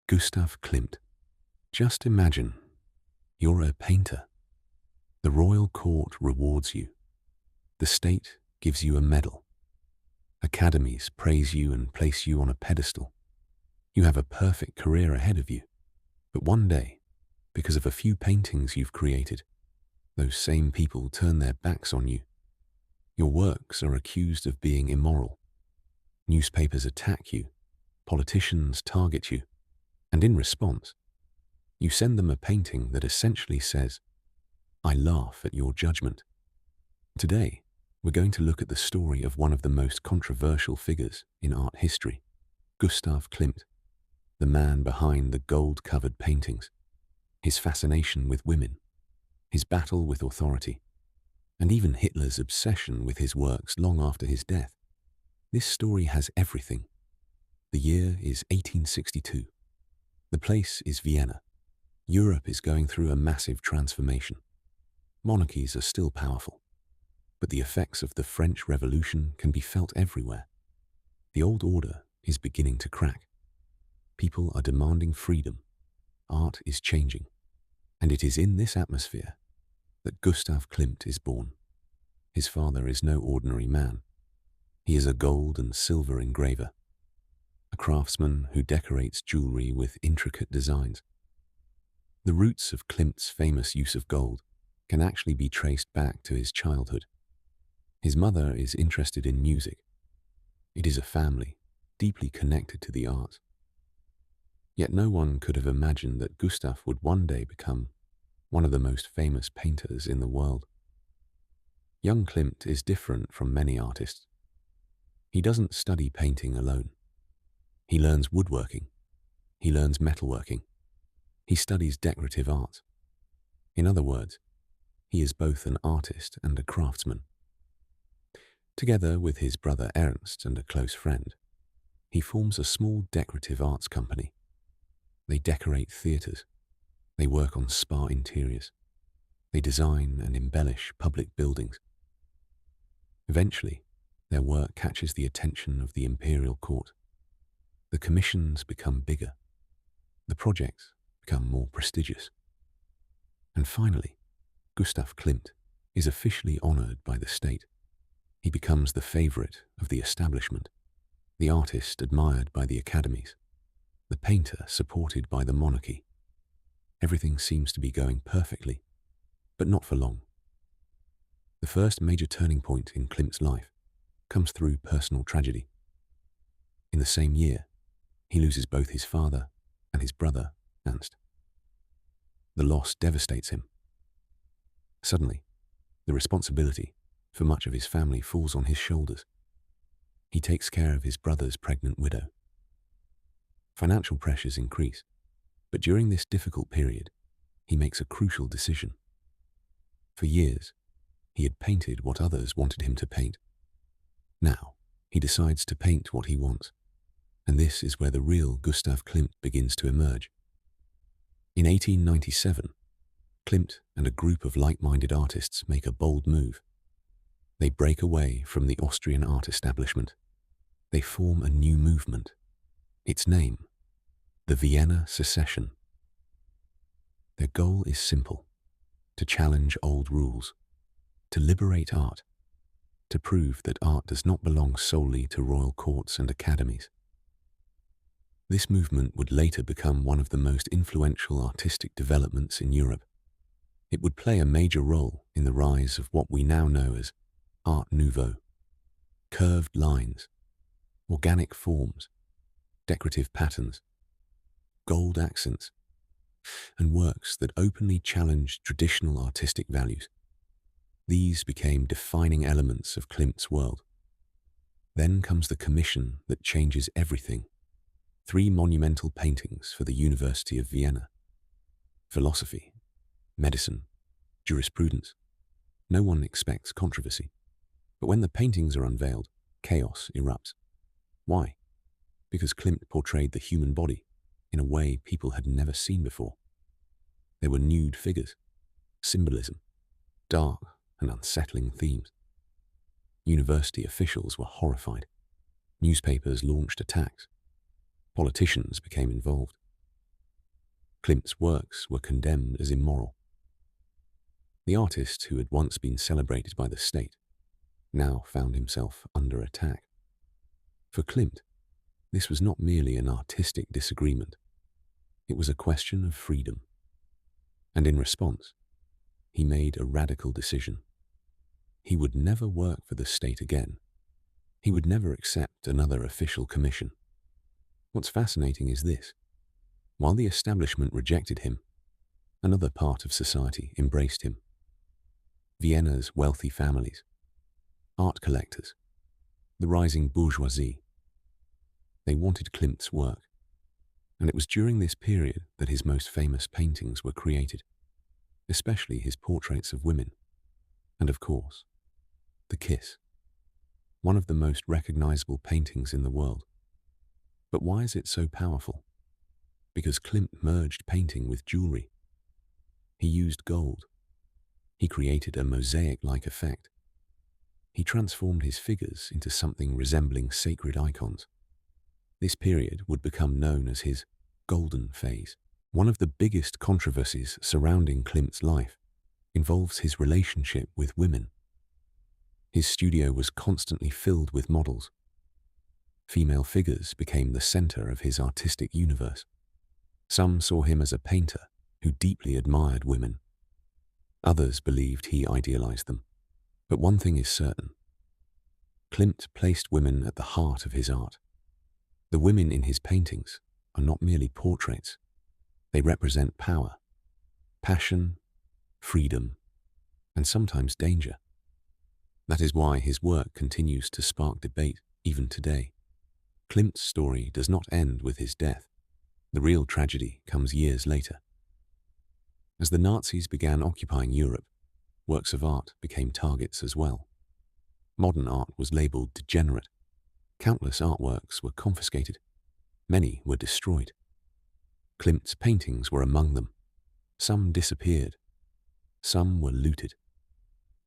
Gustav Klimt. Just imagine, you're a painter. The royal court rewards you. The state gives you a medal. Academies praise you and place you on a pedestal. You have a perfect career ahead of you. But one day, because of a few paintings you've created, those same people turn their backs on you. Your works are accused of being immoral. Newspapers attack you. Politicians target you. And in response, you send them a painting that essentially says, "I laugh at your judgment." Today, we're going to look at the story of one of the most controversial figures in art history, Gustav Klimt, the man behind the gold-covered paintings, his fascination with women, his battle with authority, and even Hitler's obsession with his works long after his death. This story has everything. The year is 1862. The place is Vienna. Europe is going through a massive transformation. Monarchies are still powerful, but the effects of the French Revolution can be felt everywhere. The old order is beginning to crack. People are demanding freedom. Art is changing. And it is in this atmosphere that Gustav Klimt is born. His father is no ordinary man. He is a gold and silver engraver, a craftsman who decorates jewelry with intricate designs. The roots of Klimt's famous use of gold can actually be traced back to his childhood. His mother is interested in music. It is a family deeply connected to the arts. Yet no one could have imagined that Gustav would one day become one of the most famous painters in the world. Young Klimt is different from many artists. He doesn't study painting alone. He learns woodworking. He learns metalworking. He studies decorative arts. In other words, he is both an artist and a craftsman. Together with his brother Ernst and a close friend, he forms a small decorative arts company. They decorate theatres. They work on spa interiors. They design and embellish public buildings. Eventually, their work catches the attention of the imperial court. The commissions become bigger. The projects become more prestigious. And finally, Gustav Klimt is officially honoured by the state. He becomes the favourite of the establishment, the artist admired by the academies, the painter supported by the monarchy. Everything seems to be going perfectly, but not for long. The first major turning point in Klimt's life comes through personal tragedy. In the same year, he loses both his father and his brother, Ernst. The loss devastates him. Suddenly, the responsibility for much of his family falls on his shoulders. He takes care of his brother's pregnant widow. Financial pressures increase, but during this difficult period, he makes a crucial decision. For years, he had painted what others wanted him to paint. Now, he decides to paint what he wants, and this is where the real Gustav Klimt begins to emerge. In 1897, Klimt and a group of like-minded artists make a bold move. They break away from the Austrian art establishment. They form a new movement. Its name, the Vienna Secession. Their goal is simple: to challenge old rules, to liberate art, to prove that art does not belong solely to royal courts and academies. This movement would later become one of the most influential artistic developments in Europe. It would play a major role in the rise of what we now know as Art Nouveau. Curved lines, organic forms, decorative patterns, gold accents, and works that openly challenged traditional artistic values. These became defining elements of Klimt's world. Then comes the commission that changes everything. 3 monumental paintings for the University of Vienna. Philosophy, medicine, jurisprudence. No one expects controversy. But when the paintings are unveiled, chaos erupts. Why? Because Klimt portrayed the human body in a way people had never seen before. There were nude figures, symbolism, dark and unsettling themes. University officials were horrified. Newspapers launched attacks. Politicians became involved. Klimt's works were condemned as immoral. The artist, who had once been celebrated by the state, now found himself under attack. For Klimt, this was not merely an artistic disagreement. It was a question of freedom. And in response, he made a radical decision. He would never work for the state again. He would never accept another official commission. What's fascinating is this. While the establishment rejected him, another part of society embraced him. Vienna's wealthy families, art collectors, the rising bourgeoisie. They wanted Klimt's work, and it was during this period that his most famous paintings were created, especially his portraits of women, and of course, The Kiss, one of the most recognizable paintings in the world. But why is it so powerful? Because Klimt merged painting with jewelry. He used gold. He created a mosaic-like effect. He transformed his figures into something resembling sacred icons. This period would become known as his golden phase. One of the biggest controversies surrounding Klimt's life involves his relationship with women. His studio was constantly filled with models. Female figures became the center of his artistic universe. Some saw him as a painter who deeply admired women. Others believed he idealized them. But one thing is certain. Klimt placed women at the heart of his art. The women in his paintings are not merely portraits. They represent power, passion, freedom, and sometimes danger. That is why his work continues to spark debate even today. Klimt's story does not end with his death. The real tragedy comes years later. As the Nazis began occupying Europe, works of art became targets as well. Modern art was labeled degenerate. Countless artworks were confiscated. Many were destroyed. Klimt's paintings were among them. Some disappeared. Some were looted.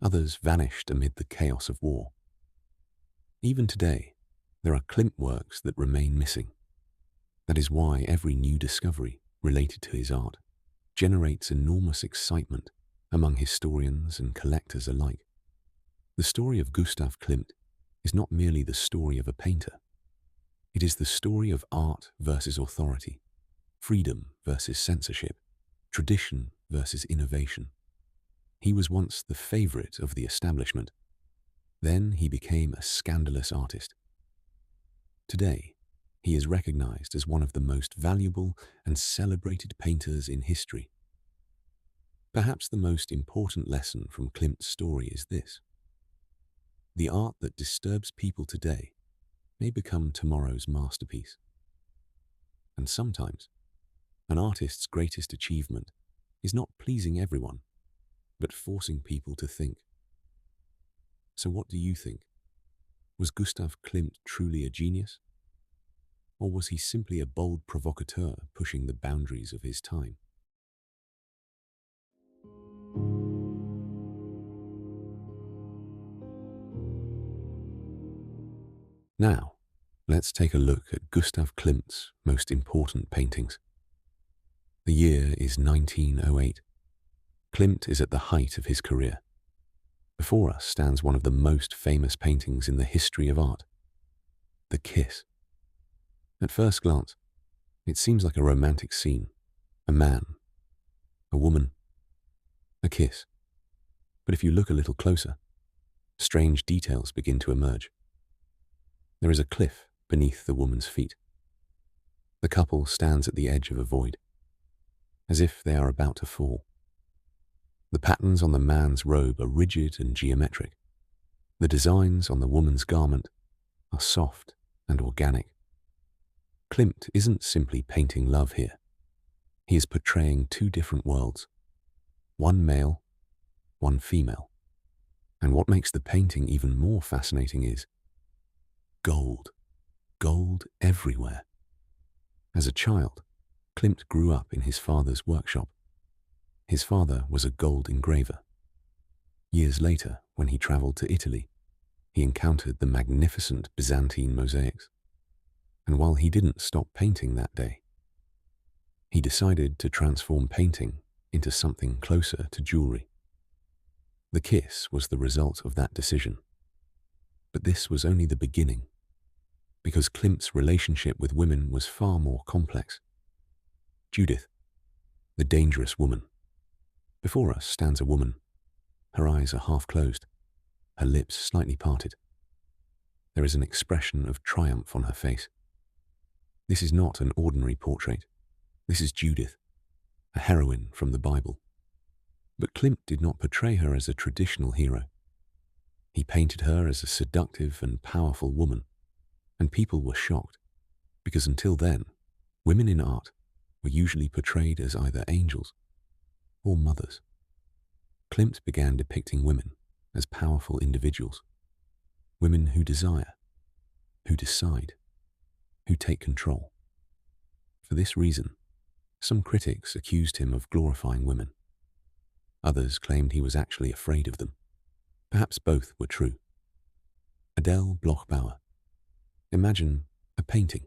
Others vanished amid the chaos of war. Even today, there are Klimt works that remain missing. That is why every new discovery related to his art generates enormous excitement among historians and collectors alike. The story of Gustav Klimt is not merely the story of a painter. It is the story of art versus authority, freedom versus censorship, tradition versus innovation. He was once the favorite of the establishment. Then he became a scandalous artist. Today, he is recognized as one of the most valuable and celebrated painters in history. Perhaps the most important lesson from Klimt's story is this. The art that disturbs people today may become tomorrow's masterpiece. And sometimes, an artist's greatest achievement is not pleasing everyone, but forcing people to think. So what do you think? Was Gustav Klimt truly a genius? Or was he simply a bold provocateur pushing the boundaries of his time? Now, let's take a look at Gustav Klimt's most important paintings. The year is 1908. Klimt is at the height of his career. Before us stands one of the most famous paintings in the history of art, The Kiss. At first glance, it seems like a romantic scene. A man, a woman, a kiss. But if you look a little closer, strange details begin to emerge. There is a cliff beneath the woman's feet. The couple stands at the edge of a void, as if they are about to fall. The patterns on the man's robe are rigid and geometric. The designs on the woman's garment are soft and organic. Klimt isn't simply painting love here. He is portraying two different worlds, one male, one female. And what makes the painting even more fascinating is gold. Gold everywhere. As a child, Klimt grew up in his father's workshop. His father was a gold engraver. Years later, when he traveled to Italy, he encountered the magnificent Byzantine mosaics. And while he didn't stop painting that day, He decided to transform painting into something closer to jewelry. The kiss was the result of that decision. But this was only the beginning, because Klimt's relationship with women was far more complex. Judith, the dangerous woman. Before us stands a woman. Her eyes are half closed, her lips slightly parted. There is an expression of triumph on her face. This is not an ordinary portrait. This is Judith, a heroine from the Bible. But Klimt did not portray her as a traditional hero. He painted her as a seductive and powerful woman, and people were shocked, because until then, women in art were usually portrayed as either angels or mothers. Klimt began depicting women as powerful individuals, women who desire, who decide, who take control. For this reason, some critics accused him of glorifying women. Others claimed he was actually afraid of them. Perhaps both were true. Adele Bloch-Bauer. Imagine a painting,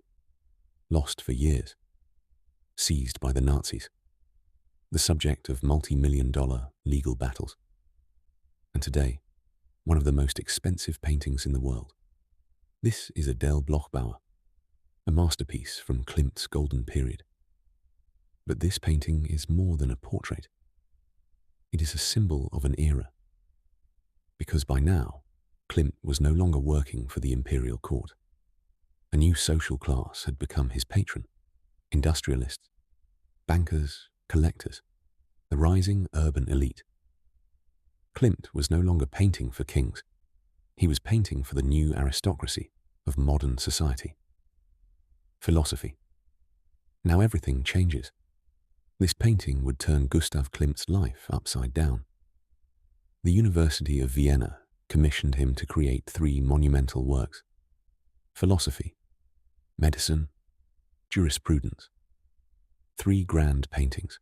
lost for years, seized by the Nazis, the subject of multi-million-dollar legal battles. And today, one of the most expensive paintings in the world. This is Adele Bloch-Bauer, a masterpiece from Klimt's golden period. But this painting is more than a portrait. It is a symbol of an era. Because by now, Klimt was no longer working for the imperial court. A new social class had become his patron. Industrialists, bankers, collectors, the rising urban elite. Klimt was no longer painting for kings. He was painting for the new aristocracy of modern society. Philosophy. Now everything changes. This painting would turn Gustav Klimt's life upside down. The University of Vienna commissioned him to create 3 monumental works: philosophy, medicine, jurisprudence. 3 grand paintings.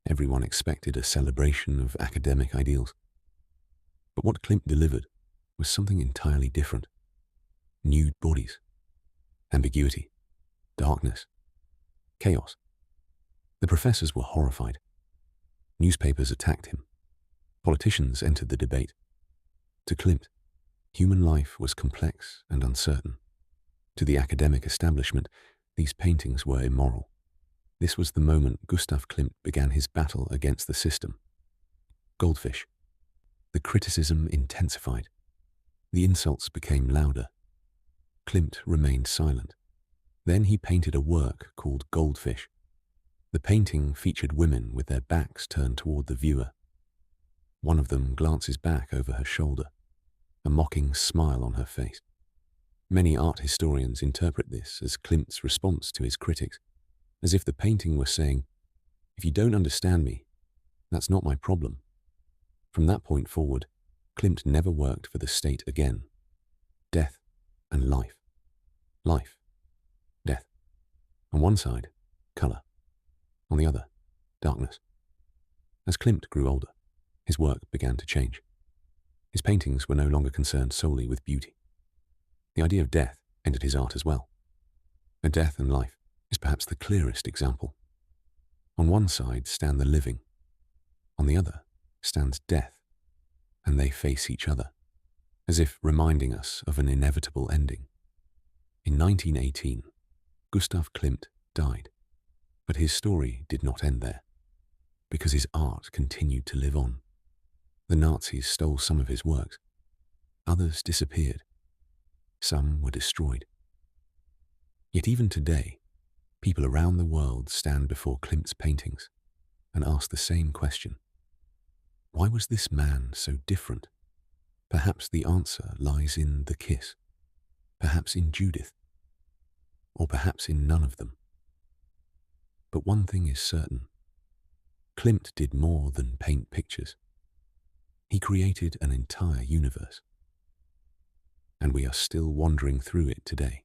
Everyone expected a celebration of academic ideals. But what Klimt delivered was something entirely different. Nude bodies, ambiguity, darkness, chaos. The professors were horrified. Newspapers attacked him. Politicians entered the debate. To Klimt, human life was complex and uncertain. To the academic establishment, these paintings were immoral. This was the moment Gustav Klimt began his battle against the system. Goldfish. The criticism intensified. The insults became louder. Klimt remained silent. Then he painted a work called Goldfish. The painting featured women with their backs turned toward the viewer. One of them glances back over her shoulder, a mocking smile on her face. Many art historians interpret this as Klimt's response to his critics, as if the painting were saying, "If you don't understand me, that's not my problem." From that point forward, Klimt never worked for the state again. Death and life. Life. Death. On one side, color. On the other, darkness. As Klimt grew older, his work began to change. His paintings were no longer concerned solely with beauty. The idea of death entered his art as well. A death and life is perhaps the clearest example. On one side stand the living. On the other stands death, and they face each other, as if reminding us of an inevitable ending. In 1918, Gustav Klimt died, but his story did not end there, because his art continued to live on. The Nazis stole some of his works. Others disappeared. Some were destroyed. Yet even today, people around the world stand before Klimt's paintings and ask the same question. Why was this man so different? Perhaps the answer lies in the kiss, perhaps in Judith, or perhaps in none of them. But one thing is certain. Klimt did more than paint pictures. He created an entire universe. And we are still wandering through it today.